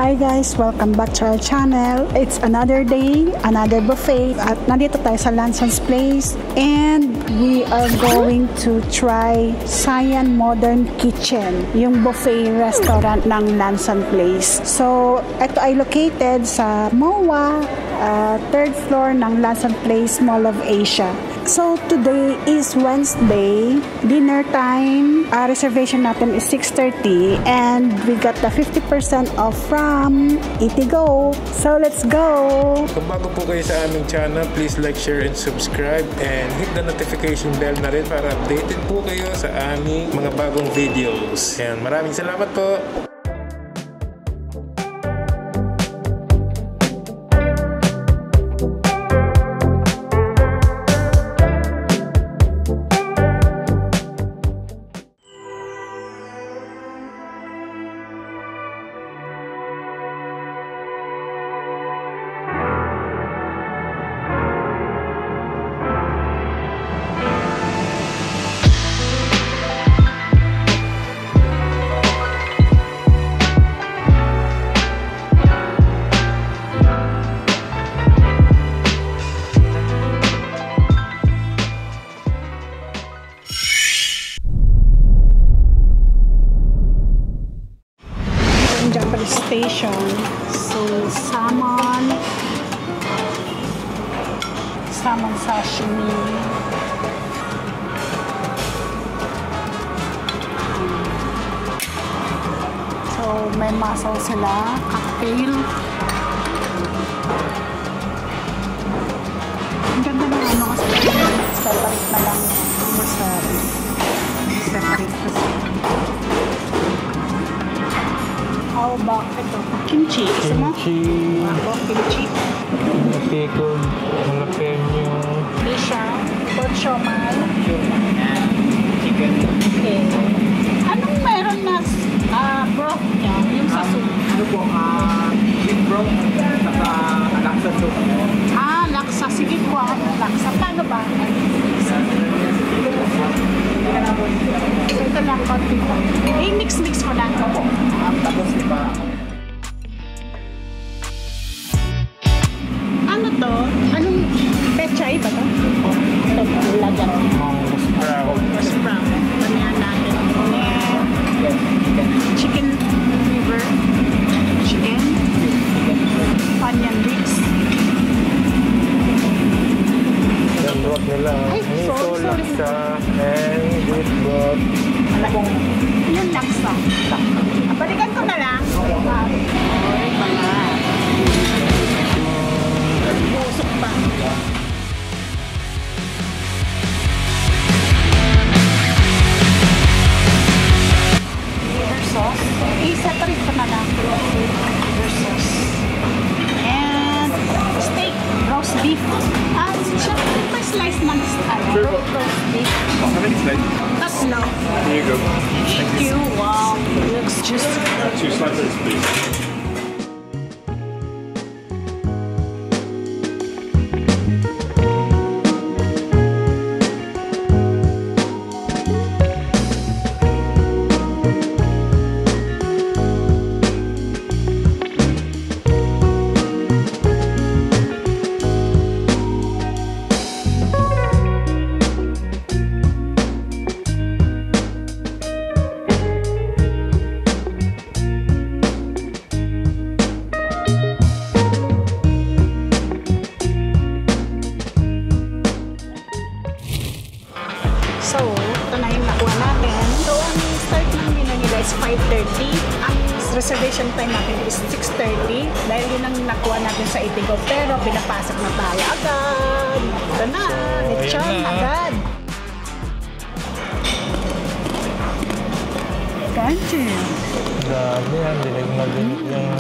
Hi guys! Welcome back to our channel. It's another day, another buffet. At nandito tayo sa Lanson's Place. And we are going to try Sian Modern Kitchen, yung buffet restaurant ng Lanson Place. So, ito ay located sa MOA, 3rd floor ng Lanson Place Mall of Asia. So, today is Wednesday. Dinner time. Reservation natin is 6:30 and we got the 50% off from Eatigo. So, let's go! Kung bago po kayo sa aming channel, please like, share, and subscribe and hit the notification bell na rin para updated po kayo sa aming mga bagong videos. Yan, maraming salamat po! Japanese station. So, salmon sashimi. So, may mussel sila, cocktail. Ang ganda ng ano kasi separate na lang wasabi. Separate kasi. How about ito? Kimchi. Gusto mo? Kimchi. Ako, kimchi. Pickled jalapeno. Lisha. Pork siomai. Chicken. Okay. Anong meron na broth niya? Yung sa soup? Ano po? Chicken broth. Saka laksa soup. Laksa. Sige po. Laksa. Paano ba? So, ito lang. Konti po. Mix ko lang. Opo. Tapos iba. Ano to? Anong pechay ba to? Ito, lagan. Sprout. Panayan natin. Chicken liver. Chicken. Onion rings. Yung broth nila. Ay, sorry. Laksa and beef broth. Yung laksa. Balikan ko na lang. Ay, pala. Busok pa. Liver sauce. I-separate ko na lang. Liver sauce. And steak. Roast beef. Siyempre, may slice ng roast beef. How many slices? Tatlo. Here you go. Thank you. Wow. Looks just... 2 slices, please. 5:30. Ang reservation time natin is 6:30 dahil yun ang nakuha natin sa Itigo. Pero pinapasok na tayo agad. Ito na, lechon agad. Crunchy. Grabe yan, dinig na dinig yung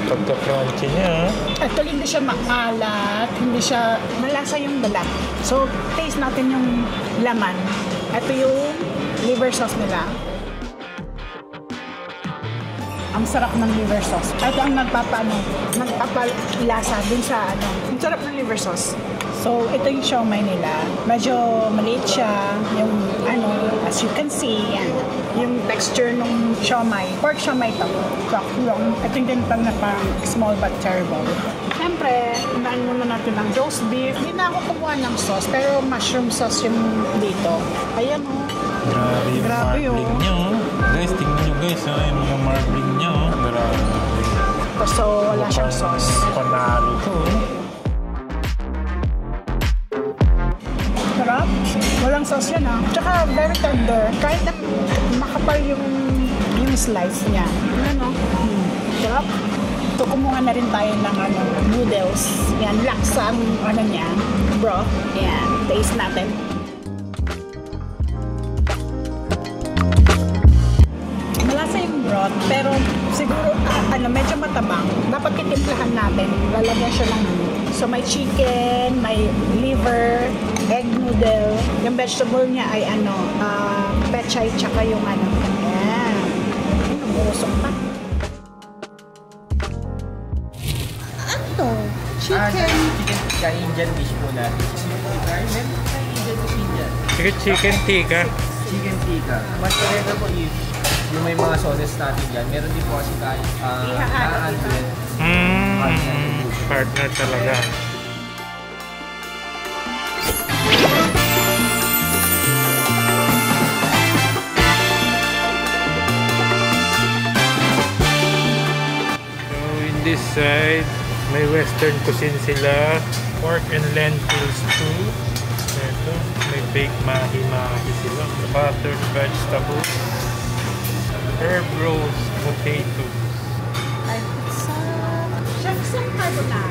pagka-crunchy niya. Ito hindi siya makalat, hindi siya malasa yung balat. So, taste natin yung laman. Ito yung liver sauce nila. Ang sarap ng liver sauce. Ito ang nagpapalasa dun sa ano. Ang sarap ng liver sauce. So, ito yung siomai nila. Medyo maliit siya. Yung ano, as you can see, yan. Yung texture ng siomai. Pork siomai ito. Ito yung tinatang na parang small but terrible. Siyempre, hinaan muna natin ng roast beef. Hindi na ako kumuha ng sauce, pero mushroom sauce yung dito. Ayan o. Grabe yung marbling niya. Guys, tingnan nyo guys. Yung mga marbling niya. Grabe. So, wala siyang sauce. Panalo to. Sarap. Walang sauce yan ha. Tsaka very tender. Kahit na makapal yung slice niya. Ano? Sarap. So, kumuha na rin tayo ng ano, noodles. Yan, laksa ang ano niya. Bro. Yan. Taste natin. Malasa yung broth, pero siguro medyo matabang. Dapat titimplahan natin. Lalagyan siya ng so may chicken, may liver, egg noodle. Yung vegetable niya ay pechay tsaka yung ano. Ayan. Nabusok pa. Ano? Chicken. Chicken tikka, Indian dish po natin. Chicken tikka. Chicken tikka. Mas maganda po yung may mga sauces natin dyan. Meron din po kasi tayo Partner talaga. So in this side, may western cuisine sila. Pork and lentils too. Ito, may baked mahi-mahi sila. Buttered vegetables. Herb roast potatoes. Ay, pizza. Chef, saan tayo na?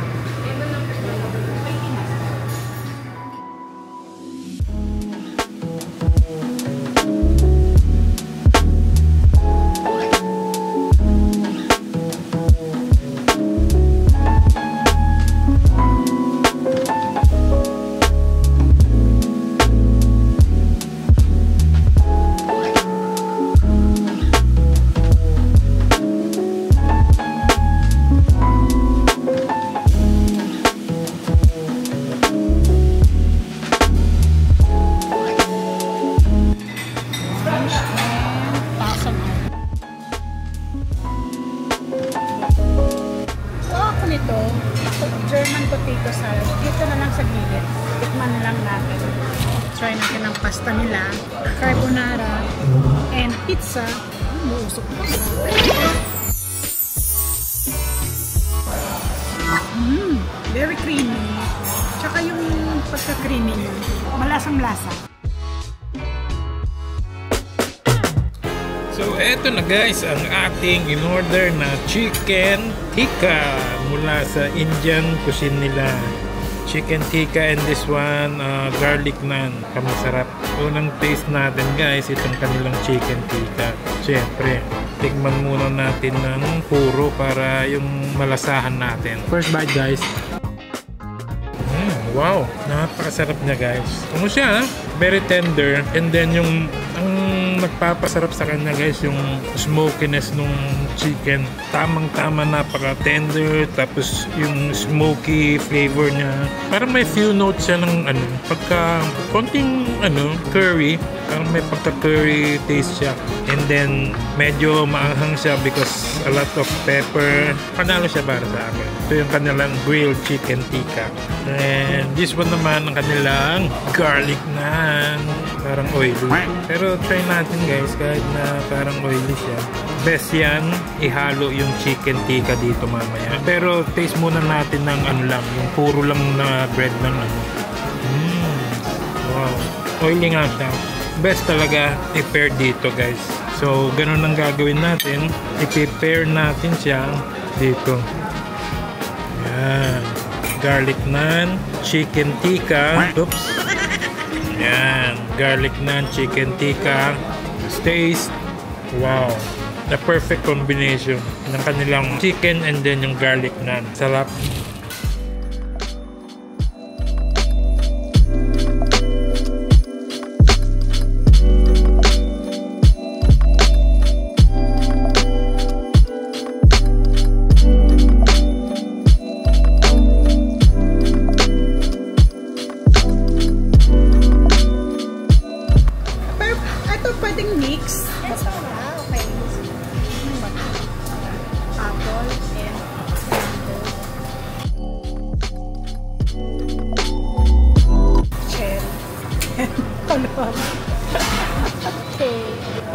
German potato salad. Dito na lang sa gilid. Tikman lang natin. Try natin ang pasta nila. Carbonara. And pizza. Musok pa. Very creamy. Tsaka yung pagka-creamy niya. Malasang-lasa. So, eto na guys, ang ating in-order na chicken tikka mula sa Indian cuisine nila. Chicken tikka and this one, garlic naan. Kamasarap. Unang taste natin guys, itong kanilang chicken tikka. Siyempre, tikman muna natin ng puro para yung malasahan natin. First bite guys. Wow, napakasarap niya guys. Ano siya? Very tender. And then yung nagpapasarap sa kanya guys yung smokiness nung chicken. Tamang-tama, napaka-tender. Tapos yung smoky flavor niya. Parang may few notes siya ng pagka konting curry. Parang may pagka-curry taste siya. And then medyo maanghang siya because a lot of pepper. Panalo siya para sa akin. Ito yung kanilang grilled chicken tikka. And this one naman ang kanilang garlic naan. Parang oily. Pero try natin guys, kahit na parang oily siya. Best yan, ihalo yung chicken tikka dito mamaya. Pero taste muna natin ng lang, yung puro lang na bread ng Wow. Oily nga siya. Best talaga i-pair dito guys So, ganun ang gagawin natin. I-prepare natin siya dito. Yan. Garlic naan, chicken tikka. Oops. Yan. Garlic naan, chicken tikka. Taste. Wow. The perfect combination ng kanilang chicken and then yung garlic naan. Sarap. Pwedeng mix. Yes, okay. Apple and mango. Cherry. Color. Okay.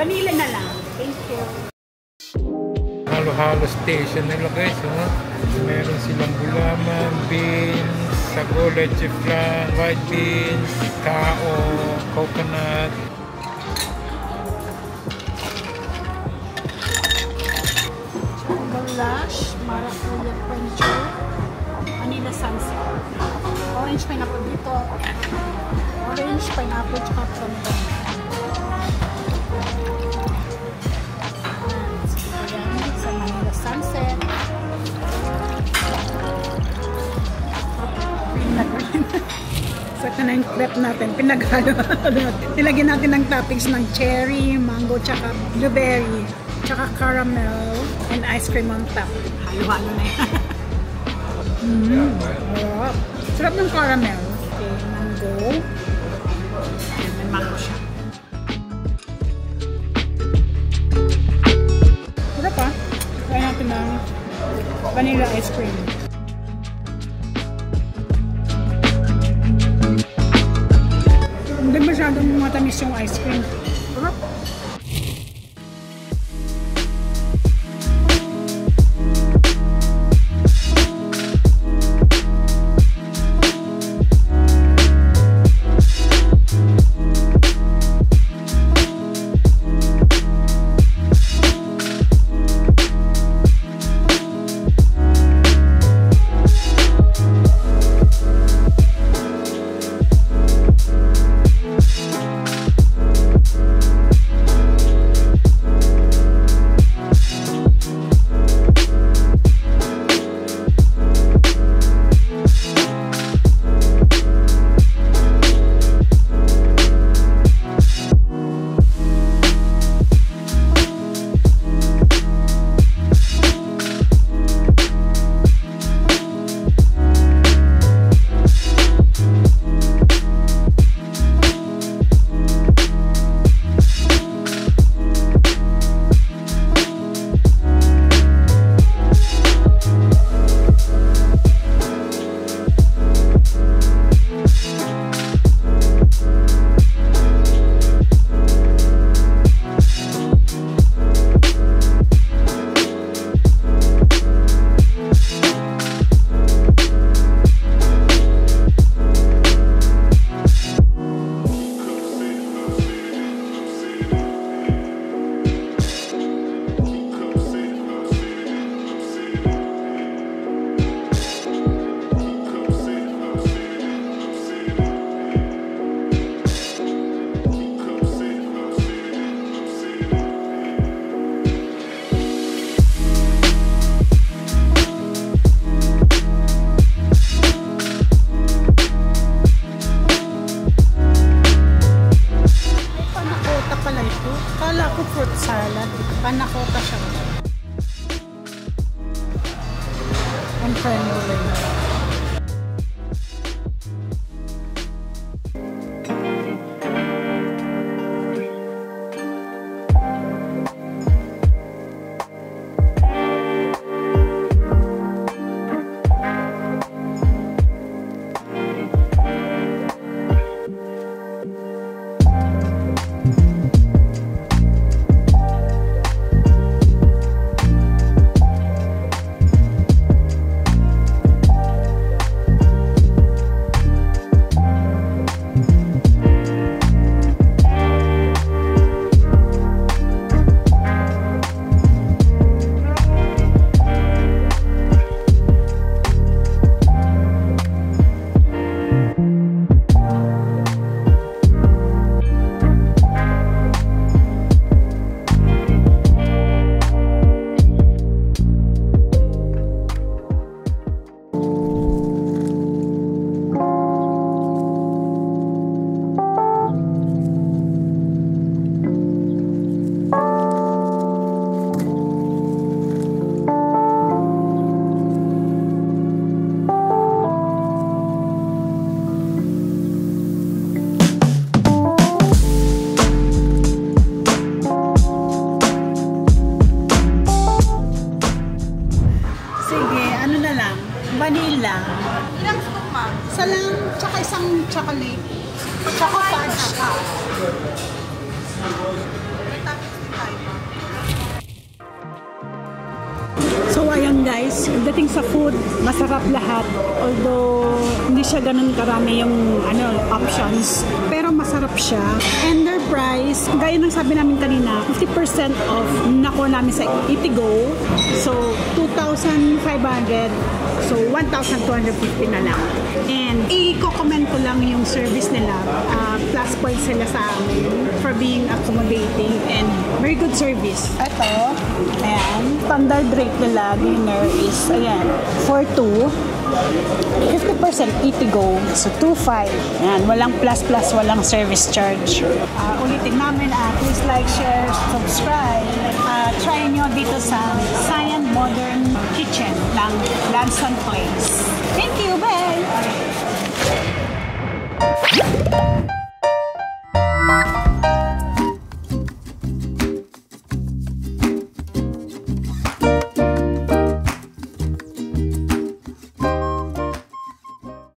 Vanilla na lang. Thank you. Halo-halo station nila guys. Oh. Meron silang gulaman, beans, sago, leche flan, white beans, kao, coconut. Lush, maracuja quencher, vanilla sunset, orange pineapple dito, orange pineapple tsaka fondant. Ayan, sa vanilla sunset. So ito na yung crepe natin, pinaghalo natin. Nilagyan natin ng toppings ng cherry, mango, tsaka blueberry, tsaka caramel, and ice cream on top. Halo-halo na yan. Sarap. Sarap ng caramel. Okay, mango. Ayan, may mango siya. Sarap ah. Kaya natin ng vanilla ice cream. Hindi masyadong matamis yung ice cream. Sarap. Ilang scoop, ma'am? Isa lang, tsaka isang chocolate. Tsaka fudge. May toppings din tayo, ma'am. So ayan guys, dating sa food, masarap lahat. Although hindi siya ganun karami yung options, pero masarap siya. And their price, gaya ng sabi namin kanina, 50% off nakuha namin sa Eatigo. So 2,500. So 1,250 na lang. And i-comment ko lang yung service nila. Plus points sila sa amin for being accommodating and very good service. Ito, ayan, standard rate nila dinner is, ayan, for 2, 50% Eatigo, so 2,500. Ayan, walang plus, walang service charge. Ulitin namin, please like, share, subscribe. Try nyo dito sa Sian Modern Kitchen ng Lansang Place. Thank you, bye!